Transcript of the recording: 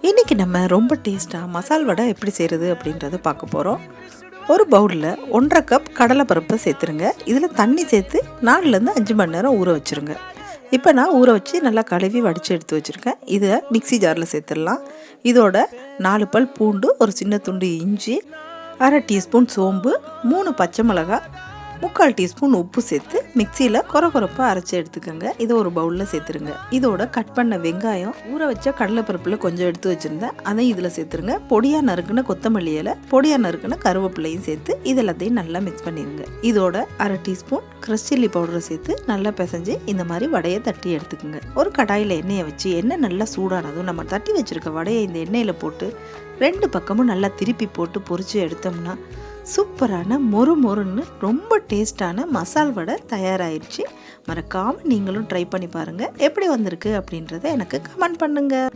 இன்றைக்கி நம்ம ரொம்ப டேஸ்ட்டாக மசால் வடை எப்படி செய்கிறது அப்படின்றத பார்க்க போகிறோம். ஒரு பவுலில் 1.5 கப் கடலைப்பருப்பை சேர்த்துருங்க. இதில் தண்ணி சேர்த்து 4லேருந்து 5 மணி நேரம் ஊற வச்சுருங்க. இப்போ நான் ஊற வச்சு நல்லா கழுவி வடித்து எடுத்து வச்சுருக்கேன். இதை மிக்ஸி ஜாரில் சேர்த்துடலாம். இதோட 4 பல் பூண்டு, ஒரு சின்ன துண்டு இஞ்சி, 1/2 டீஸ்பூன் சோம்பு, 3 பச்சை மிளகாய், 3/4 டீஸ்பூன் உப்பு சேர்த்து மிக்சியில் கொரப்பாக அரைச்சி எடுத்துக்கோங்க. இதை ஒரு பவுலில் சேர்த்துருங்க. இதோட கட் பண்ண வெங்காயம், ஊற வச்ச கடலைப்பருப்பில் கொஞ்சம் எடுத்து வச்சுருந்தேன், அதையும் இதில் சேர்த்துருங்க. பொடியாக நறுக்குன கொத்தமல்லி இலை, பொடியாக நறுக்குன கருவேப்பிலையும் சேர்த்து இது எல்லாத்தையும் நல்லா மிக்ஸ் பண்ணிடுங்க. இதோட 1/2 டீஸ்பூன் க்ரஷ் சில்லி பவுடரை சேர்த்து நல்லா பிசைஞ்சு இந்த மாதிரி வடையை தட்டி எடுத்துக்கோங்க. ஒரு கடாயில் எண்ணெயை வச்சு எண்ணெய் நல்லா சூடானதும் நம்ம தட்டி வச்சுருக்க வடையை இந்த எண்ணெயில் போட்டு 2 பக்கமும் நல்லா திருப்பி போட்டு பொரித்து எடுத்தோம்னா சூப்பரான மொறுன்னு ரொம்ப டேஸ்டான மசால் வடை தயாராகிடுச்சு. மறக்காமல் நீங்களும் ட்ரை பண்ணி பாருங்கள். எப்படி வந்திருக்கு அப்படின்றத எனக்கு கமெண்ட் பண்ணுங்கள்.